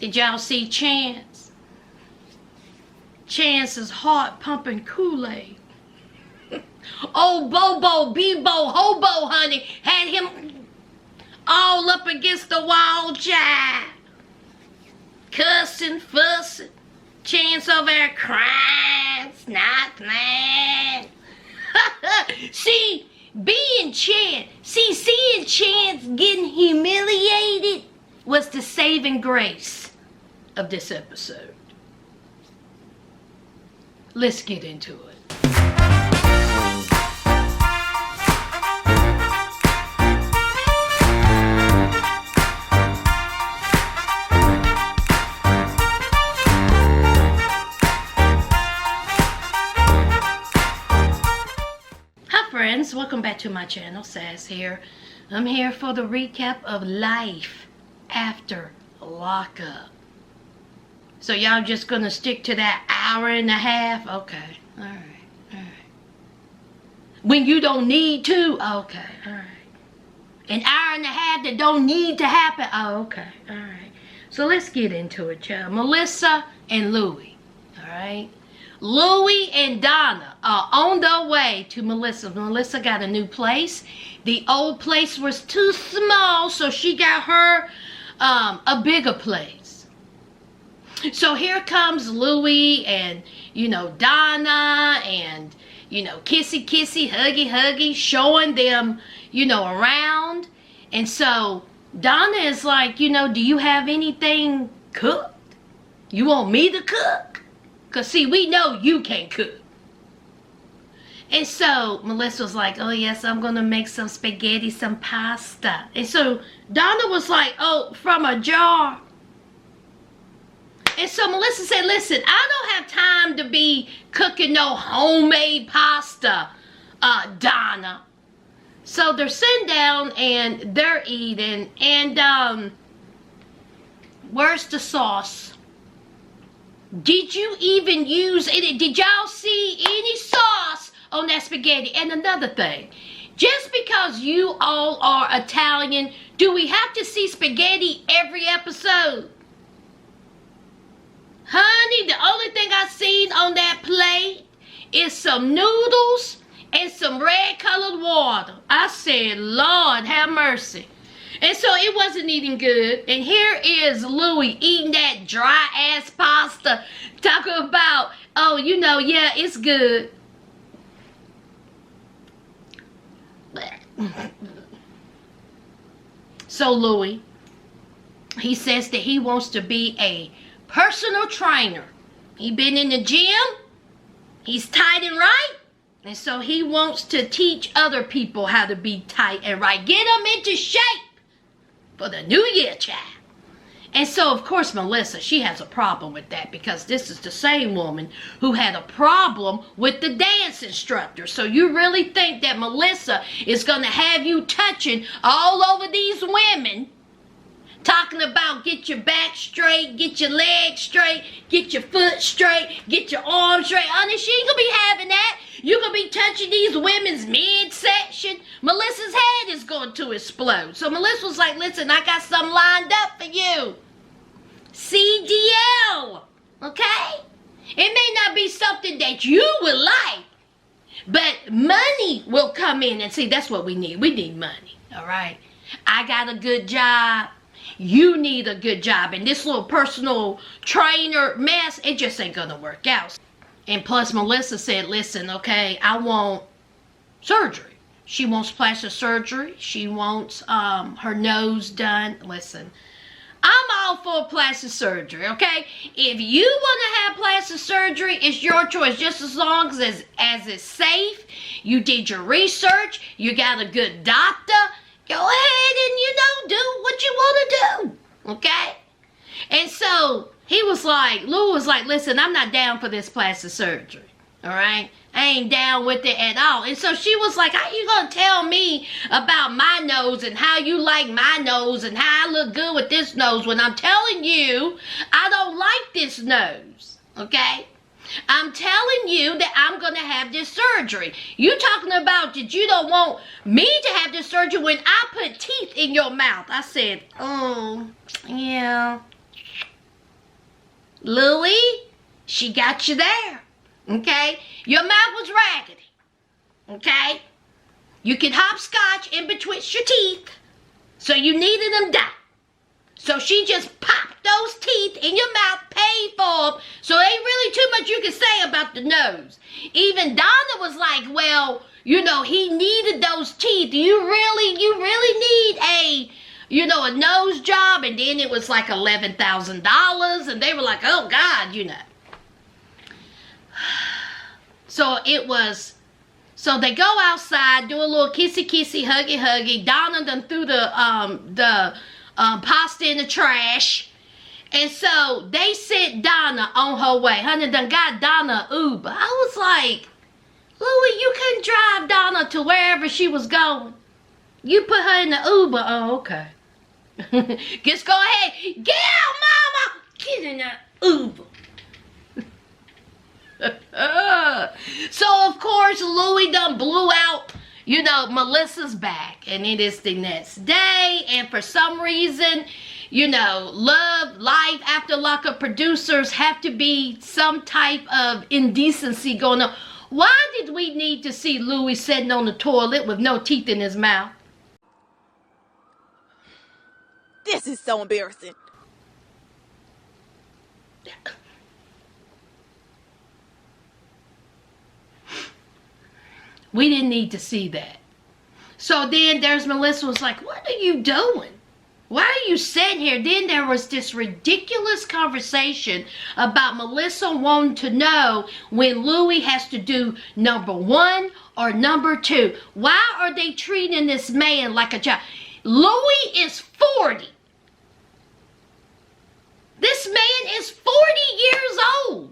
Did y'all see Chance? Chance's heart pumping Kool-Aid. Old Bobo, Bebo, Hobo, honey, had him all up against the wall, child. Cussing, fussing. Chance over there crying, snot, man. See, seeing Chance getting humiliated was the saving grace of this episode. Let's get into it. Friends, welcome back to my channel. Sass here. I'm here for the recap of life after lockup. So y'all just gonna stick to that hour and a half? Okay, alright. When you don't need to? Okay, alright. An hour and a half that don't need to happen? Oh, okay, alright. So let's get into it, child. Melissa and Louie, alright? Louie and Donna are on their way to Melissa. Melissa got a new place. The old place was too small, so she got her a bigger place. So here comes Louie and, Donna and, kissy, kissy, huggy, huggy, showing them, around. And so Donna is like, do you have anything cooked? You want me to cook? Because, see, we know you can't cook. And so Melissa was like, oh, yes, I'm going to make some spaghetti, some pasta. And so Donna was like, oh, from a jar. And so Melissa said, listen, I don't have time to be cooking no homemade pasta, Donna. So they're sitting down and they're eating. And where's the sauce? Did you even use it? Did y'all see any sauce on that spaghetti? And another thing, just because you all are Italian, do we have to see spaghetti every episode? Honey, the only thing I seen on that plate is some noodles and some red colored water. I said, Lord, have mercy. And so it wasn't eating good. And here is Louie eating that dry ass pasta. Talking about, oh, yeah, it's good. So Louie, he says that he wants to be a personal trainer. He been in the gym. He's tight and right. And so he wants to teach other people how to be tight and right. Get them into shape for the new year, child. And so, of course, Melissa, she has a problem with that because this is the same woman who had a problem with the dance instructor. So you really think that Melissa is going to have you touching all over these women, talking about get your back straight, get your legs straight, get your foot straight, get your arms straight. Honey, she ain't going to be having that. You're going to be touching these women's midsection. Melissa's head is going to explode. So Melissa was like, listen, I got something lined up for you. CDL. Okay? It may not be something that you would like, but money will come in. And see, that's what we need. We need money. All right? I got a good job. You need a good job. And this little personal trainer mess, it just ain't going to work out. And plus, Melissa said, listen, okay, I want surgery. She wants plastic surgery. She wants her nose done. Listen, I'm all for plastic surgery, okay? If you want to have plastic surgery, it's your choice. Just as long as it's safe, you did your research, you got a good doctor, go ahead and, do what you want to do, okay? And so he was like, Lou was like, listen, I'm not down for this plastic surgery, all right? I ain't down with it at all. And so she was like, how you gonna tell me about my nose and how you like my nose and how I look good with this nose when I'm telling you I don't like this nose, okay? I'm telling you that I'm gonna have this surgery. You talking about that you don't want me to have this surgery when I put teeth in your mouth. I said, oh, yeah. Louie, she got you there. Okay? Your mouth was raggedy. Okay? You could hopscotch in between your teeth. So you needed them done. So she just popped those teeth in your mouth, paid for them. So ain't really too much you can say about the nose. Even Donna was like, well, you know, he needed those teeth. You really need a nose job. And then it was like $11,000. And they were like, oh God, you know. So they go outside, do a little kissy, huggy. Donna done threw the pasta in the trash. And so they sent Donna on her way. Honey done got Donna Uber. I was like, Louie, you couldn't drive Donna to wherever she was going. You put her in the Uber. Oh, okay. Just go ahead. Get out, mama. Get in that Uber. So, of course, Louie done blew out, Melissa's back. And it is the next day. And for some reason, love, life after lockup producers have to be some type of indecency going on. Why did we need to see Louie sitting on the toilet with no teeth in his mouth? This is so embarrassing. We didn't need to see that. So then there's Melissa was like, what are you doing? Why are you sitting here? Then there was this ridiculous conversation about Melissa wanting to know when Louie has to do number 1 or number 2. Why are they treating this man like a child? Louie is 40. This man is 40 years old.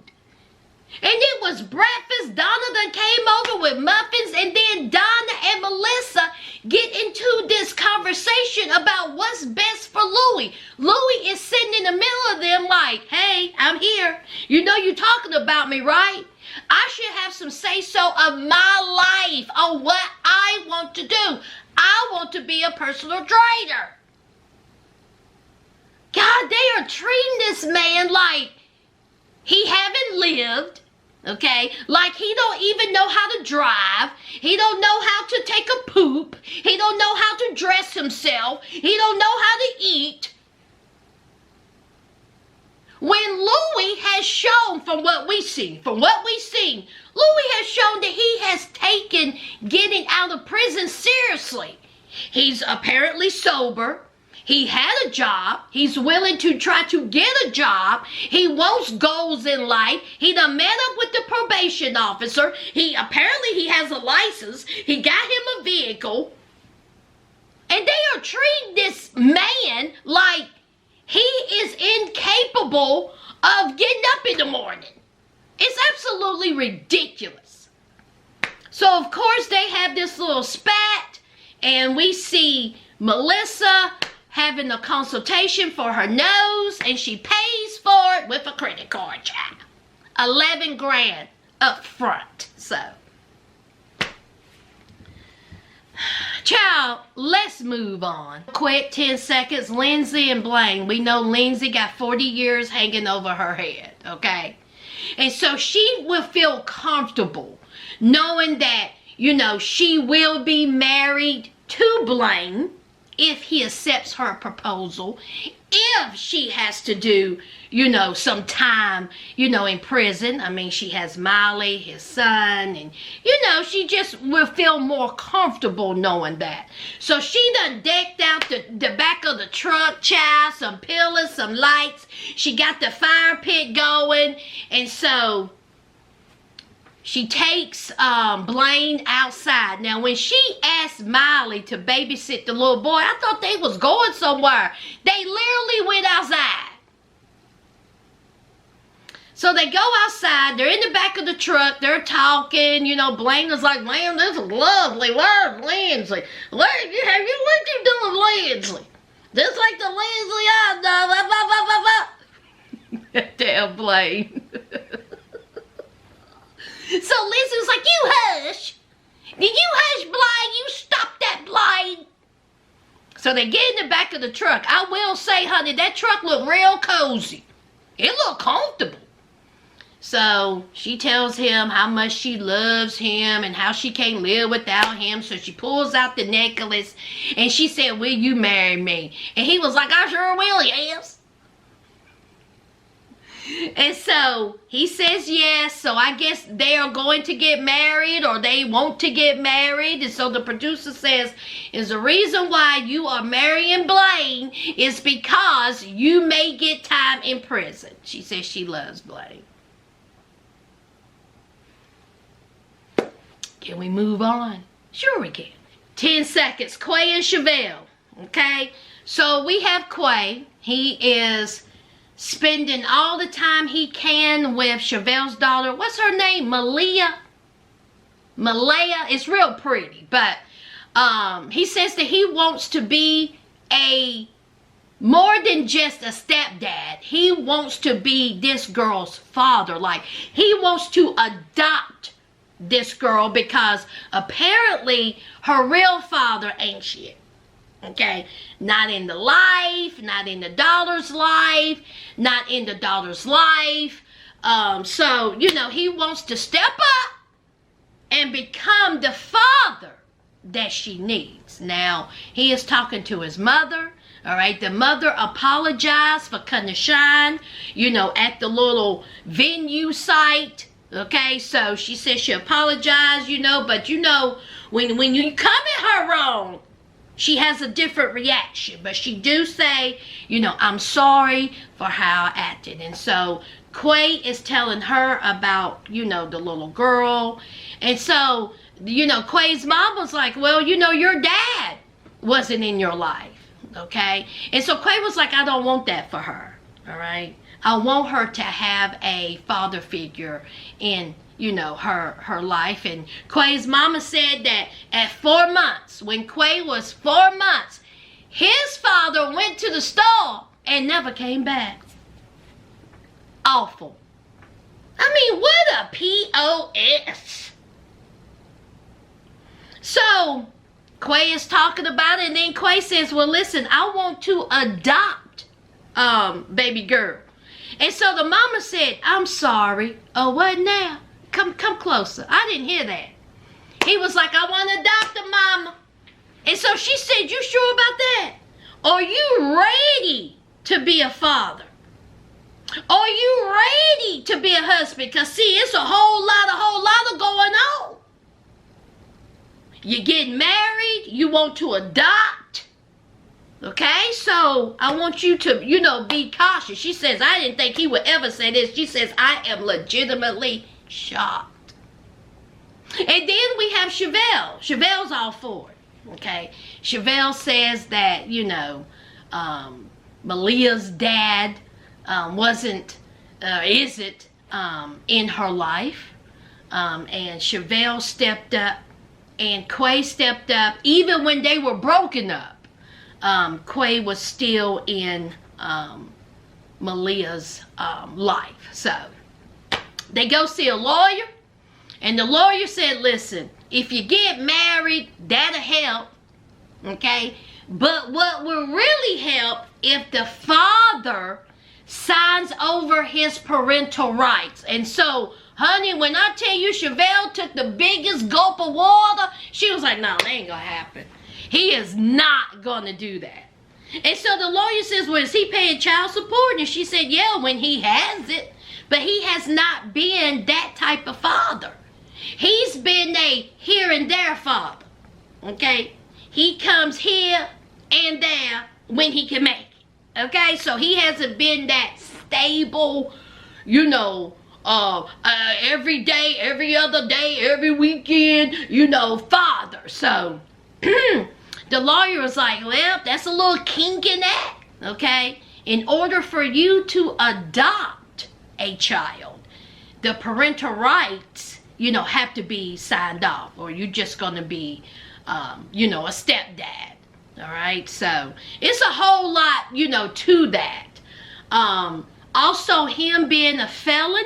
And it was breakfast. Donna done came over with muffins. And then Donna and Melissa get into this conversation about what's best for Louie. Louie is sitting in the middle of them like, hey, I'm here. You know you talking about me, right? I should have some say-so of my life on what I want to do. I want to be a personal trainer. God, they are treating this man like he haven't lived, okay? Like he don't even know how to drive. He don't know how to take a poop. He don't know how to dress himself. He don't know how to eat. When Louie has shown from what we've seen, Louie has shown that he has taken getting out of prison seriously. He's apparently sober. He had a job. He's willing to try to get a job. He wants goals in life. He done met up with the probation officer. He has a license. He got him a vehicle. And they are treating this man like he is incapable of getting up in the morning. It's absolutely ridiculous. So, of course, they have this little spat. And we see Melissa having a consultation for her nose, and she pays for it with a credit card, child. $11,000 up front. So, child, let's move on. Quick, 10 seconds. Lindsay and Blaine. We know Lindsay got 40 years hanging over her head, okay? And so she will feel comfortable knowing that, she will be married to Blaine if he accepts her proposal. If she has to do, some time, in prison. I mean, she has Molly, his son, and, she just will feel more comfortable knowing that. So she done decked out the back of the truck, child, some pillars, some lights. She got the fire pit going, and so she takes Blaine outside. Now, when she asked Miley to babysit the little boy, I thought they was going somewhere. They literally went outside. So they go outside. They're in the back of the truck. They're talking. Blaine was like, man, this is lovely. Where's Lindsay? Have you what you doing, Lindsay? Just like the Lindsay I know. Damn, Blaine. So Lindsay was like, you hush. Did you hush, Blaine? You stop that, Blaine. So they get in the back of the truck. I will say, honey, that truck looked real cozy. It looked comfortable. So she tells him how much she loves him and how she can't live without him. So she pulls out the necklace and she said, will you marry me? And he was like, I sure will, yes. And so he says yes. So I guess they are going to get married, or they want to get married. And so the producer says, is the reason why you are marrying Blaine is because you may get time in prison. She says she loves Blaine. Can we move on? Sure we can. 10 seconds. Quay and Chevelle. Okay? So we have Quay. He is spending all the time he can with Chevelle's daughter. What's her name? Malaya? It's real pretty. But he says that he wants to be more than just a stepdad. He wants to be this girl's father. Like, he wants to adopt this girl because apparently her real father ain't shit. Okay, not in the life, not in the daughter's life, not in the daughter's life. So, you know, he wants to step up and become the father that she needs. Now, he is talking to his mother. All right, the mother apologized for cutting the shine, you know, at the little venue site. Okay, so she said she apologized, you know, but you know, when you come at her wrong, she has a different reaction. But she do say, you know, I'm sorry for how I acted. And so Quay is telling her about, you know, the little girl. And so, you know, Quay's mom was like, well, you know, your dad wasn't in your life. Okay. And so Quay was like, I don't want that for her. All right. I want her to have a father figure in, you know, her life. And Quay's mama said that at 4 months, when Quay was 4 months, his father went to the store and never came back. Awful. I mean, what a POS. So Quay is talking about it, and then Quay says, well, listen, I want to adopt baby girl. And so the mama said, I'm sorry. Oh, what now? Come closer. I didn't hear that. He was like, I want to adopt a mama. And so she said, you sure about that? Are you ready to be a father? Are you ready to be a husband? Because see, it's a whole lot of going on. You get married. You want to adopt. Okay, so I want you to, you know, be cautious. She says, I didn't think he would ever say this. She says, I am legitimately shocked. And then we have Chevelle. Chevelle's all for it. Okay, Chevelle says that, you know, Malia's dad isn't in her life. And Chevelle stepped up and Quay stepped up even when they were broken up. Quay was still in Malia's life. So they go see a lawyer, and the lawyer said, listen, if you get married, that'll help, okay? But what will really help if the father signs over his parental rights. And so, honey, when I tell you Chevelle took the biggest gulp of water, she was like, no, that ain't gonna happen. He is not going to do that. And so the lawyer says, well, is he paying child support? And she said, yeah, when he has it. But he has not been that type of father. He's been a here and there father. Okay? He comes here and there when he can make it. Okay? So he hasn't been that stable, you know, every day, every other day, every weekend, you know, father. So the lawyer was like, well, that's a little kink in that, okay? In order for you to adopt a child, the parental rights, you know, have to be signed off, or you're just going to be, you know, a stepdad, all right? So it's a whole lot, you know, to that. Also, him being a felon,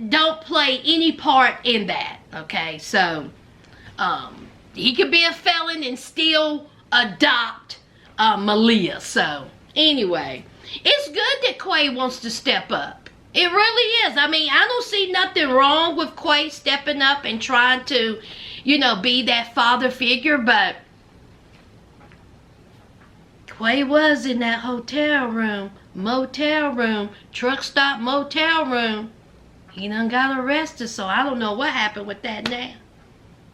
don't play any part in that, okay? So, he could be a felon and still adopt Malia. So, anyway. It's good that Quay wants to step up. It really is. I mean, I don't see nothing wrong with Quay stepping up and trying to, be that father figure, but Quay was in that hotel room, motel room, truck stop motel room. He done got arrested, so I don't know what happened with that now.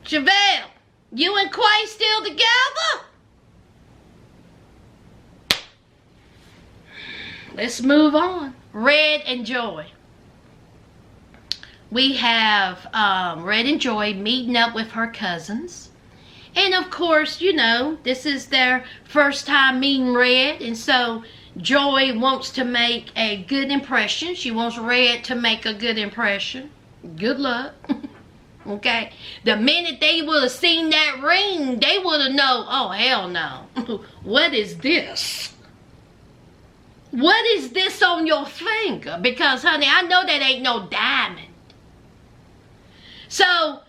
Chevelle, you and Quay still together? Let's move on. Red and Joy. We have Red and Joy meeting up with her cousins. And of course, this is their first time meeting Red. And so Joy wants to make a good impression. She wants Red to make a good impression. Good luck. Okay? The minute they would have seen that ring, they would have known, oh, hell no. What is this? What is this on your finger? Because, honey, I know that ain't no diamond. So,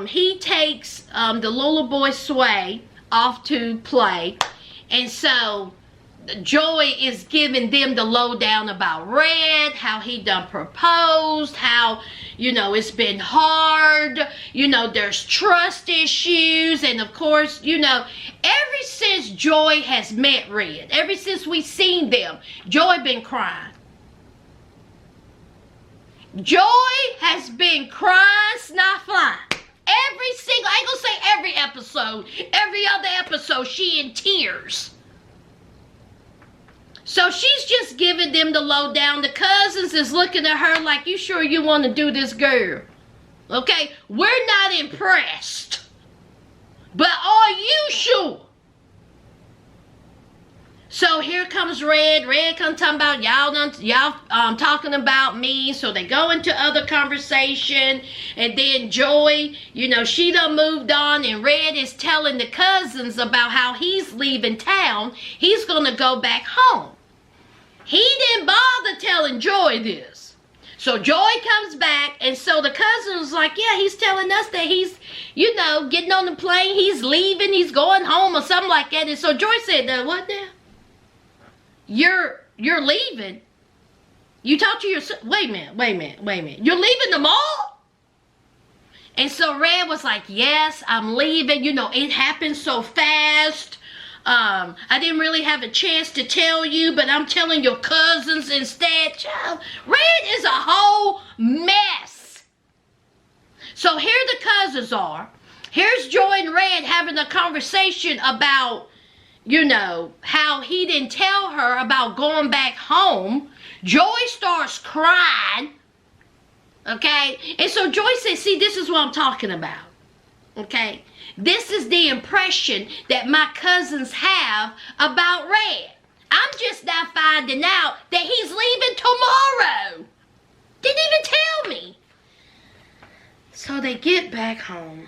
he takes the little boy Sway off to play. And so, Joy is giving them the lowdown about Red, how he done proposed, how, it's been hard, there's trust issues, and of course, ever since Joy has met Red, ever since we seen them, Joy been crying. Joy has been crying, snot flying. Every single, I ain't gonna say every episode, every other episode, she in tears. So she's just giving them the lowdown. The cousins is looking at her like, you sure you want to do this, girl? Okay, we're not impressed. But are you sure? So here comes Red. Red comes talking about y'all talking about me. So they go into other conversation. And then Joy, she done moved on. And Red is telling the cousins about how he's leaving town. He's going to go back home. He didn't bother telling Joy this. So Joy comes back, and so the cousin was like, yeah, he's telling us that he's, getting on the plane, he's leaving, he's going home or something like that. And so Joy said, what now? You're leaving? You talk to your son? Wait a minute. You're leaving the mall? And so Red was like, yes, I'm leaving. It happened so fast. I didn't really have a chance to tell you, but I'm telling your cousins instead. Child, Red is a whole mess. So here the cousins are. Here's Joy and Red having a conversation about, how he didn't tell her about going back home. Joy starts crying. Okay? And so Joy says, see, this is what I'm talking about. Okay? This is the impression that my cousins have about Red. I'm just now finding out that he's leaving tomorrow. Didn't even tell me. So they get back home.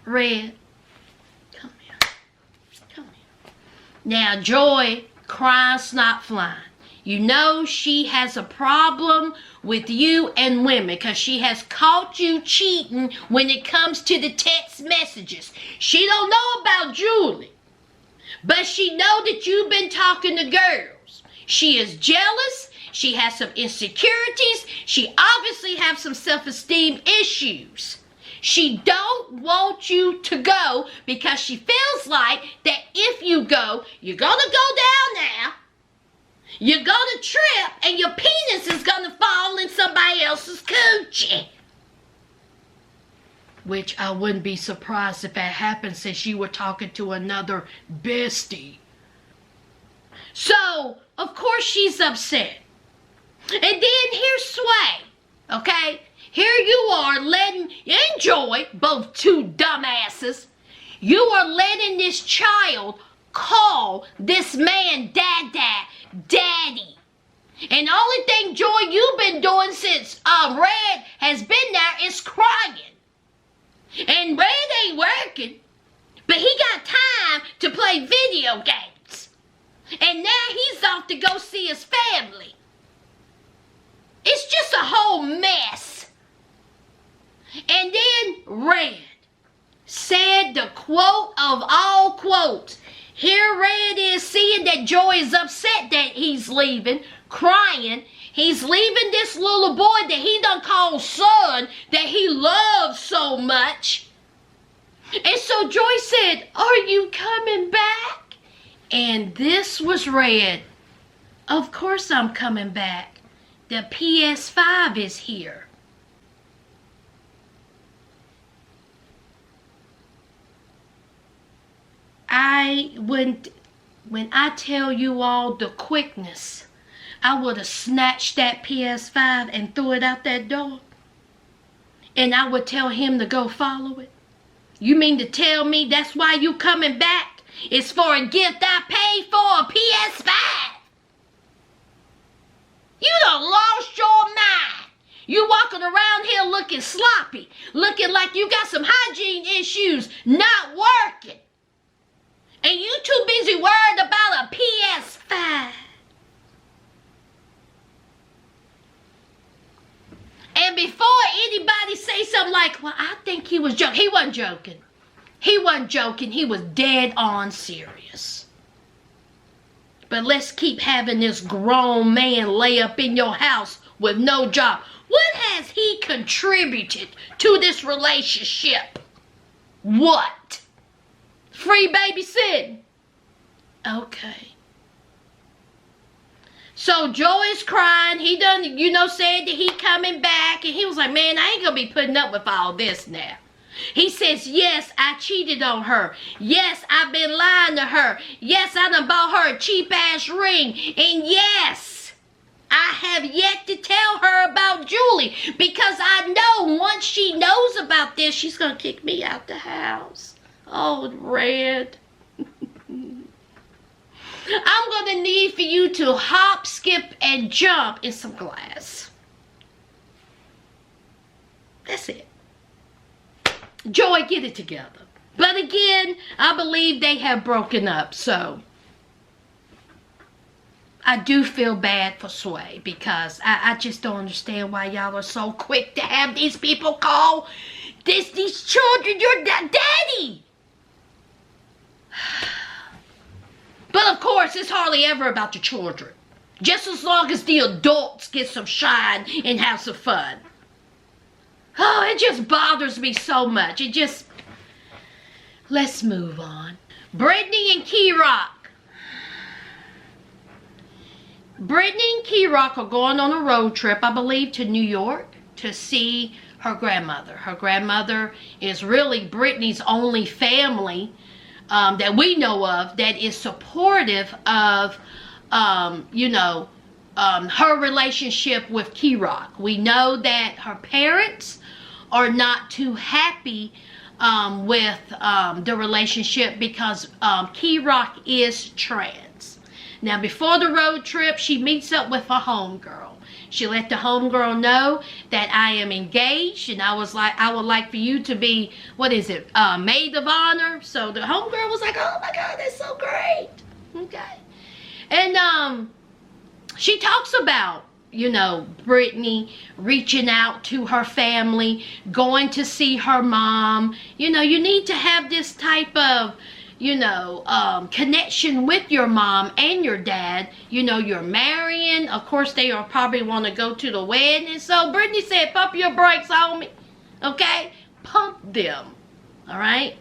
Red, come here. Now Joy crying, snot flying. She has a problem with you and women because she has caught you cheating when it comes to the text messages. She don't know about Julie, but she know that you've been talking to girls. She is jealous. She has some insecurities. She obviously has some self-esteem issues. She don't want you to go because she feels like that if you go, you're going to go down now. You're going to trip and your penis is going to fall in somebody else's coochie. Which I wouldn't be surprised if that happened since you were talking to another bestie. So, of course she's upset. And then here's Sway. Okay? Here you are letting, Joy, both two dumbasses, you are letting this child call this man daddy. And the only thing, Joy, you've been doing since Red has been there is crying. And Red ain't working, but he got time to play video games. And now he's off to go see his family. It's just a whole mess. And then Red said the quote of all quotes. Here Red is seeing that Joy is upset that he's leaving, crying. He's leaving this little boy that he done called son, that he loves so much. And so Joy said, are you coming back? And this was Red. Of course I'm coming back. The PS5 is here. When I tell you all the quickness, I would have snatched that PS5 and threw it out that door. And I would tell him to go follow it. You mean to tell me that's why you coming back? It's for a gift I paid for, a PS5. You done lost your mind. You walking around here looking sloppy, looking like you got some hygiene issues, not working. And you too busy worried about a PS5. And before anybody say something like, well, I think he was joking. He wasn't joking. He wasn't joking. He was dead on serious. But let's keep having this grown man lay up in your house with no job. What has he contributed to this relationship? What? Free babysitting. Okay. So Joe is crying. He done, said that he coming back. And he was like, man, I ain't going to be putting up with all this now. He says, yes, I cheated on her. Yes, I've been lying to her. Yes, I done bought her a cheap-ass ring. And yes, I have yet to tell her about Julie. Because I know once she knows about this, she's going to kick me out the house. Oh, Red. I'm going to need for you to hop, skip, and jump in some glass. That's it. Joy, get it together. But again, I believe they have broken up, so I do feel bad for Sway because I just don't understand why y'all are so quick to have these people call these children your daddy. But of course, it's hardly ever about the children. Just as long as the adults get some shine and have some fun. Oh, it just bothers me so much. Let's move on. Brittany and Key-Rock. Brittany and Key-Rock are going on a road trip, I believe, to New York to see her grandmother. Her grandmother is really Brittany's only family that we know of that is supportive of, her relationship with Key-Rock. We know that her parents are not too happy with the relationship because Key-Rock is trans. Now, before the road trip, she meets up with a homegirl. She let the homegirl know that I am engaged, and I was like, I would like for you to be, maid of honor. So the homegirl was like, oh my God, that's so great. Okay. And she talks about, Brittany reaching out to her family, going to see her mom. You need to have this type of, connection with your mom and your dad. You're marrying. Of course, they will probably want to go to the wedding. And so Brittany said, pump your brakes, homie. Okay? Pump them. All right?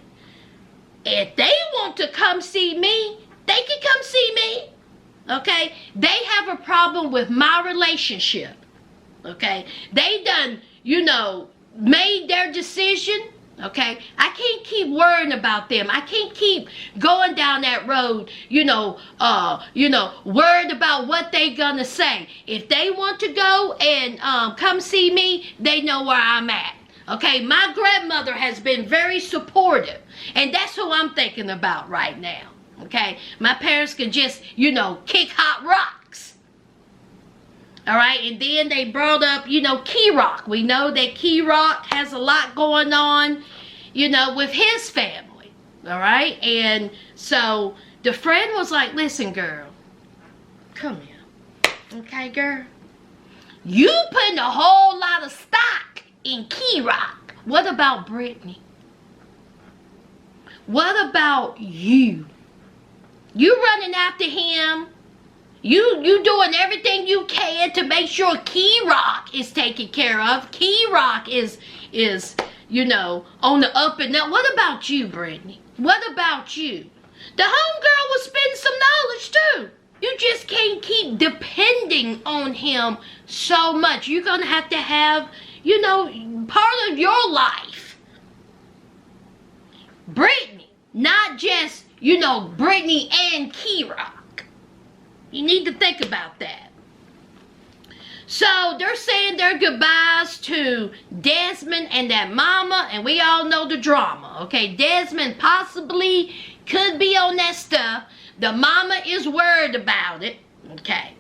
If they want to come see me, they can come see me. Okay? They have a problem with my relationship. Okay? They done, made their decision. Okay, I can't keep worrying about them. I can't keep going down that road, worried about what they gonna say. If they want to go and come see me, they know where I'm at. Okay, my grandmother has been very supportive, and that's who I'm thinking about right now. Okay, my parents could just, kick hot rocks. All right, and then they brought up, Key-Rock. We know that Key-Rock has a lot going on, with his family. All right, and so the friend was like, listen, girl, come here. Okay, girl? You putting a whole lot of stock in Key-Rock. What about Brittany? What about you? You running after him. You doing everything you can to make sure Key Rock is taken care of. Key Rock is on the up and up. What about you, Brittany? What about you? The homegirl will spend some knowledge too. You just can't keep depending on him so much. You're going to have, part of your life. Brittany, not just, Brittany and Key Rock. You need to think about that. So they're saying their goodbyes to Desmond and that mama, and we all know the drama. Okay, Desmond possibly could be on that stuff. The mama is worried about it. Okay,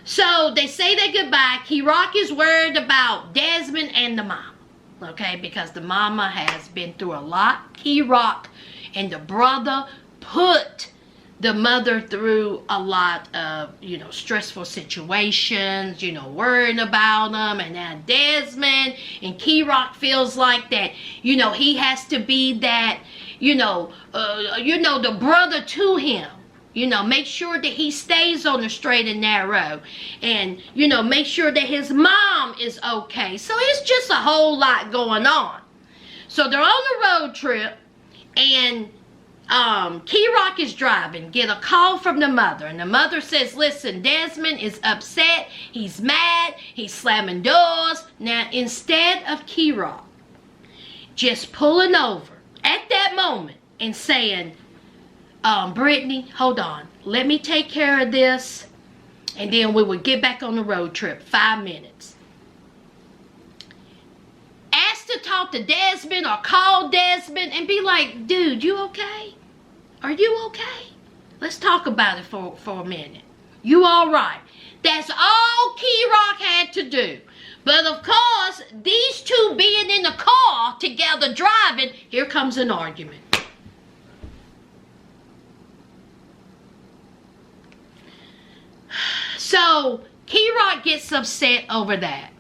so they say their goodbye. Key Rock is worried about Desmond and the mama. Okay, because the mama has been through a lot. Key Rock and the brother put the mother through a lot of, stressful situations, worrying about them. And now Desmond and Key Rock feels like that, he has to be that, the brother to him. Make sure that he stays on the straight and narrow. And, make sure that his mom is okay. So it's just a whole lot going on. So they're on the road trip, and Key Rock is driving, get a call from the mother, and the mother says, listen, Desmond is upset, he's mad, he's slamming doors. Now, instead of Key Rock just pulling over at that moment and saying, Brittany, hold on, let me take care of this, and then we will get back on the road trip, 5 minutes. Ask to talk to Desmond or call Desmond and be like, dude, you okay? Are you okay? Let's talk about it for a minute. You all right? That's all Key Rock had to do. But of course, these two being in the car together driving, here comes an argument. So Key Rock gets upset over that.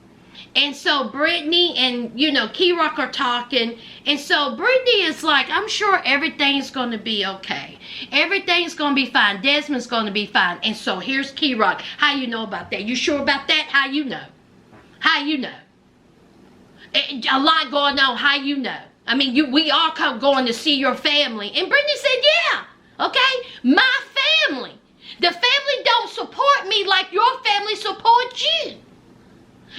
And so Brittany and, Key Rock are talking. And so Brittany is like, I'm sure everything's going to be okay. Everything's going to be fine. Desmond's going to be fine. And so here's Key Rock. How you know about that? You sure about that? How you know? How you know? A lot going on. How you know? I mean, we are going to see your family. And Brittany said, yeah. Okay? My family. The family don't support me like your family supports you.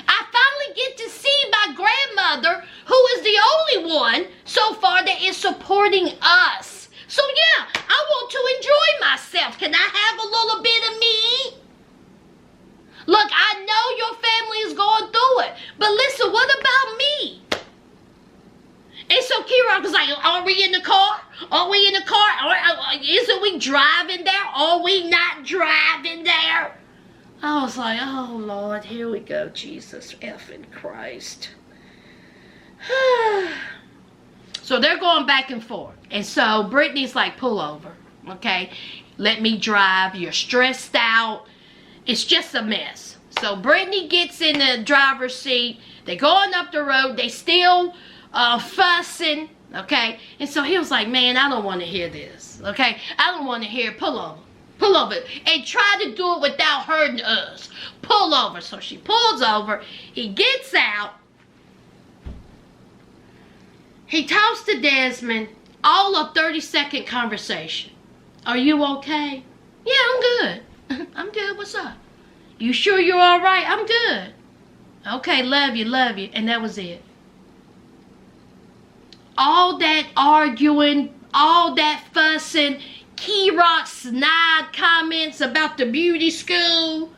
I finally get to see my grandmother, who is the only one so far that is supporting us. So yeah, I want to enjoy myself. Can I have a little bit of me? Look, I know your family is going through it, but listen, what about me? And so Key Rock was like, are we in the car? Are we in the car? Isn't we driving there? Are we not driving there? I was like, oh, Lord, here we go, Jesus effing Christ. So they're going back and forth. And so Brittany's like, pull over, okay? Let me drive. You're stressed out. It's just a mess. So Brittany gets in the driver's seat. They're going up the road. They still fussing, okay? And so he was like, man, I don't want to hear this, okay? I don't want to hear, pull over. Pull over and try to do it without hurting us. Pull over. So she pulls over. He gets out. He talks to Desmond. All a 30-second conversation. Are you okay? Yeah, I'm good. I'm good. What's up? You sure you're all right? I'm good. Okay, love you, love you. And that was it. All that arguing, all that fussing, Key Rock snide comments about the beauty school.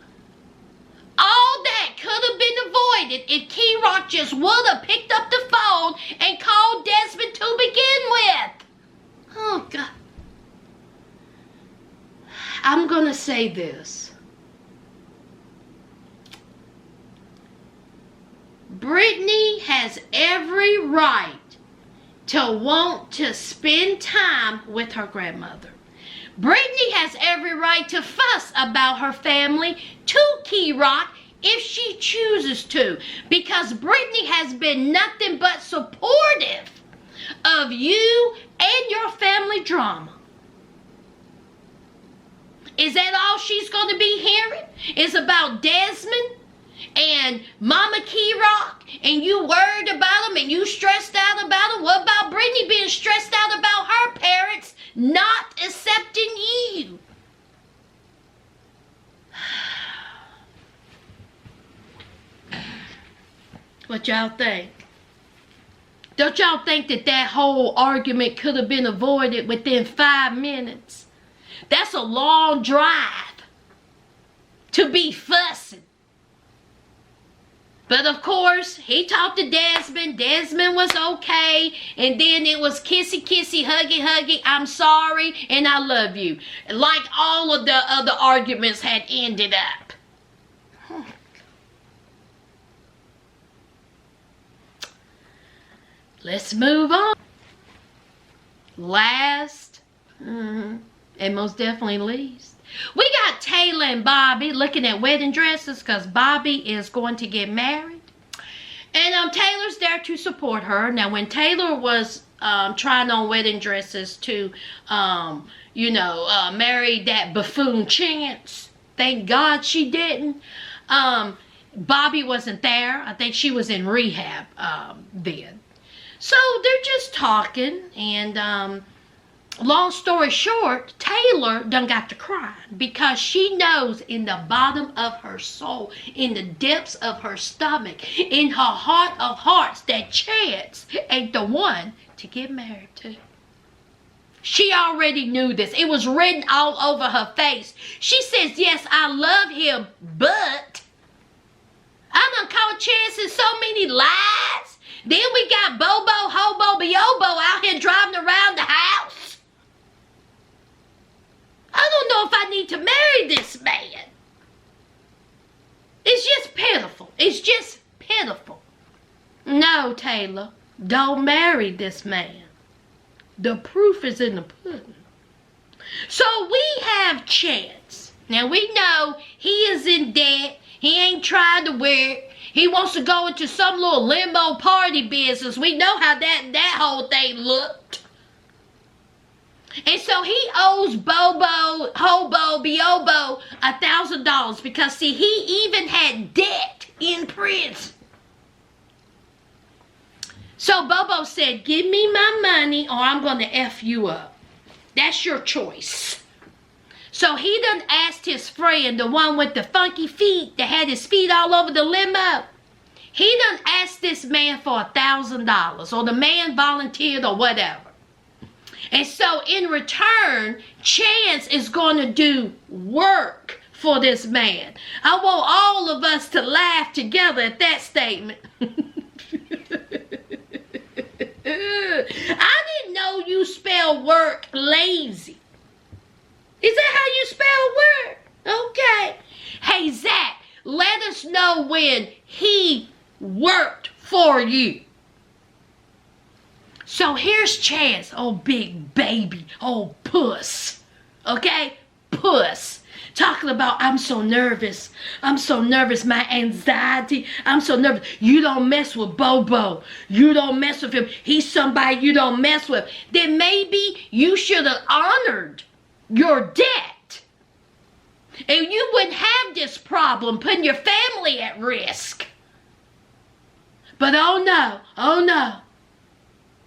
All that could have been avoided if Key Rock just would have picked up the phone and called Desmond to begin with. Oh, God. I'm going to say this. Brittany has every right to want to spend time with her grandmother. Brittany has every right to fuss about her family to Key Rock if she chooses to, because Brittany has been nothing but supportive of you and your family drama. Is that all she's going to be hearing? Is about Desmond and Mama Key Rock, and you worried about them and you stressed out about them? What about Brittany being stressed out about her parents not accepting you? What y'all think? Don't y'all think that whole argument could have been avoided within 5 minutes? That's a long drive to be fussing. But of course, he talked to Desmond. Desmond was okay. And then it was kissy, kissy, huggy, huggy. I'm sorry and I love you. Like all of the other arguments had ended up. Let's move on. Last, and most definitely least, we got Taylor and Bobby looking at wedding dresses because Bobby is going to get married. And Taylor's there to support her. Now, when Taylor was trying on wedding dresses to, marry that buffoon Chance, thank God she didn't. Bobby wasn't there. I think she was in rehab then. So they're just talking, and long story short, Taylor done got to crying because she knows in the bottom of her soul, in the depths of her stomach, in her heart of hearts, that Chance ain't the one to get married to. She already knew this. It was written all over her face. She says, yes, I love him, but I done caught Chance in so many lies. Then we got Bobo, Hobo, Biobo out here driving around the house. I don't know if I need to marry this man. It's just pitiful. It's just pitiful. No, Taylor, don't marry this man. The proof is in the pudding. So we have Chance. Now we know he is in debt. He ain't trying to wear it. He wants to go into some little limo party business. We know how that whole thing looked. And so he owes Bobo, Hobo, Biobo $1,000 because, see, he even had debt in prison. So Bobo said, give me my money or I'm going to F you up. That's your choice. So he done asked his friend, the one with the funky feet that had his feet all over the limo. He done asked this man for $1,000, or the man volunteered or whatever. And so in return, Chance is going to do work for this man. I want all of us to laugh together at that statement. I didn't know you spell work lazy. Is that how you spell work? Okay. Hey, Zach, let us know when he worked for you. So here's Chance, oh big baby, oh puss. Okay? Puss. Talking about, I'm so nervous, my anxiety, I'm so nervous. You don't mess with Bobo. You don't mess with him. He's somebody you don't mess with. Then maybe you should have honored your debt. And you wouldn't have this problem putting your family at risk. But oh no.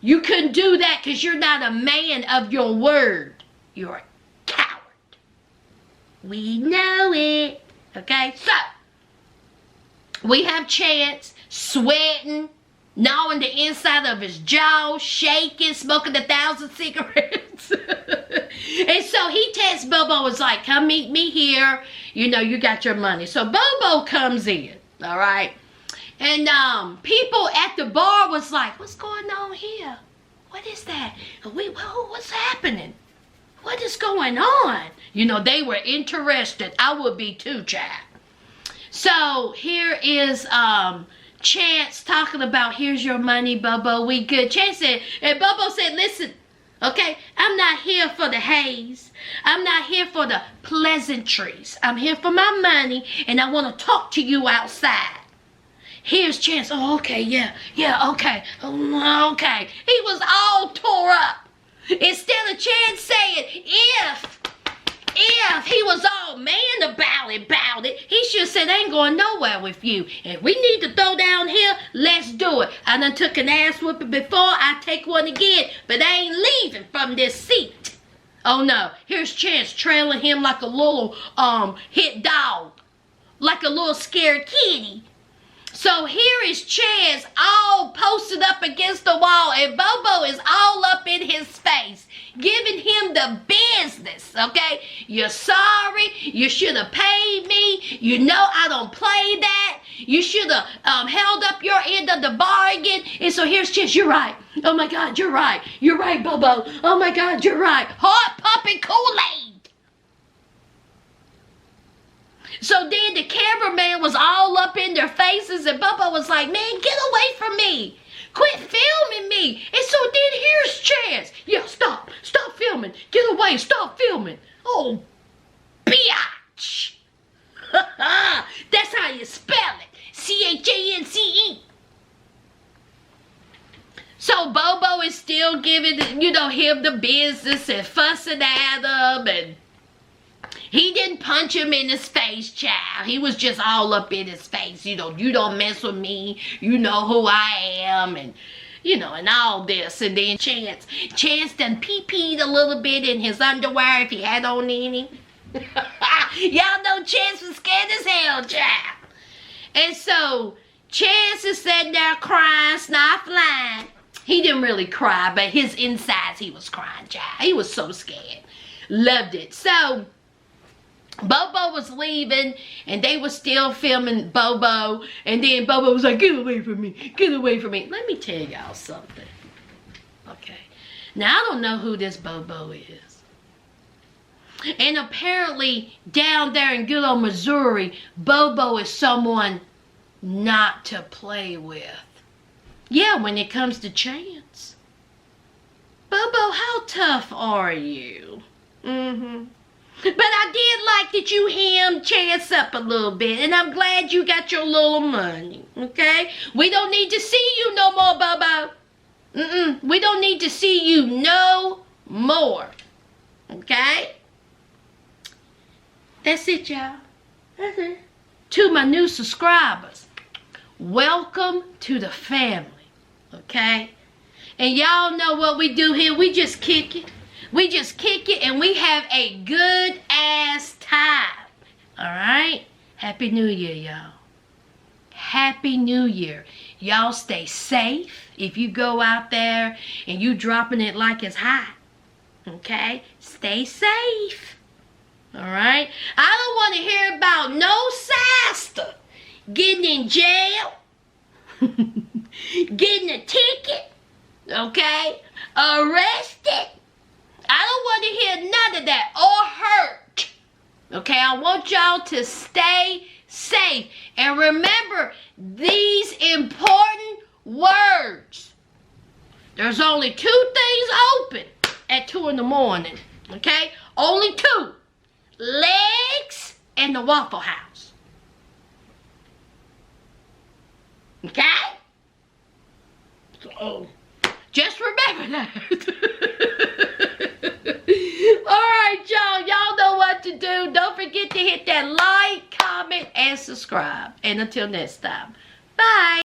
You couldn't do that because you're not a man of your word. You're a coward. We know it. Okay, so we have Chance sweating, gnawing the inside of his jaw, shaking, smoking 1,000 cigarettes. And so he texts Bobo, was like, come meet me here. You know, you got your money. So Bobo comes in, all right? And people at the bar was like, what's going on here? What is that? What's happening? What is going on? You know, they were interested. I would be too, child. So here is Chance talking about, here's your money, Bobo, we good. Chance said, and Bobo said, listen, okay, I'm not here for the haze. I'm not here for the pleasantries. I'm here for my money, and I want to talk to you outside. Here's Chance. Oh, okay, yeah, okay, okay. He was all tore up. Instead of Chance saying, if he was all man about it, he should have said, I ain't going nowhere with you. If we need to throw down here, let's do it. I done took an ass whooping before, I take one again, but I ain't leaving from this seat. Oh no, here's Chance trailing him like a little hit dog, like a little scared kitty. So here is Chance all posted up against the wall, and Bobo is all up in his face, giving him the business, okay? You're sorry. You should have paid me. You know I don't play that. You should have held up your end of the bargain. And so here's Chance. You're right. Oh, my God, you're right. You're right, Bobo. Oh, my God, you're right. Heart pumping Kool-Aid. So then the cameraman was all up in their faces, and Bubba was like, man, get away from me. Quit filming me. And so then here's Chance. Yeah, stop filming. Get away, stop filming. Oh, biatch. That's how you spell it. C-H-A-N-C-E. So Bobo is still giving, him the business and fussing at him, and he didn't punch him in his face, child. He was just all up in his face. You don't mess with me. You know who I am. And, and all this. And then Chance done pee-peed a little bit in his underwear if he had on any. Y'all know Chance was scared as hell, child. And so Chance is sitting there crying, sniffling. He didn't really cry, but his insides, he was crying, child. He was so scared. Loved it. So Bobo was leaving, and they were still filming Bobo, and then Bobo was like, get away from me, get away from me. Let me tell y'all something, okay? Now, I don't know who this Bobo is, and apparently, down there in good old Missouri, Bobo is someone not to play with. Yeah, when it comes to Chance. Bobo, how tough are you? But I did like that you hemmed Chance up a little bit, and I'm glad you got your little money, okay? We don't need to see you no more, Bobo. We don't need to see you no more, okay? That's it, y'all. That's it. To my new subscribers, welcome to the family, okay? And y'all know what we do here. We just kick it. We just kick it, and we have a good ass time. All right? Happy New Year, y'all. Happy New Year. Y'all stay safe if you go out there and you dropping it like it's hot. Okay? Stay safe. All right? I don't want to hear about no sister getting in jail, getting a ticket, okay? Arrested. I don't want to hear none of that, or hurt. Okay, I want y'all to stay safe. And remember these important words. There's only 2 things open at 2 in the morning. Okay? Only 2. Legs and the Waffle House. Okay? So, just remember that. Alright, y'all. Y'all know what to do. Don't forget to hit that like, comment, and subscribe. And until next time, bye.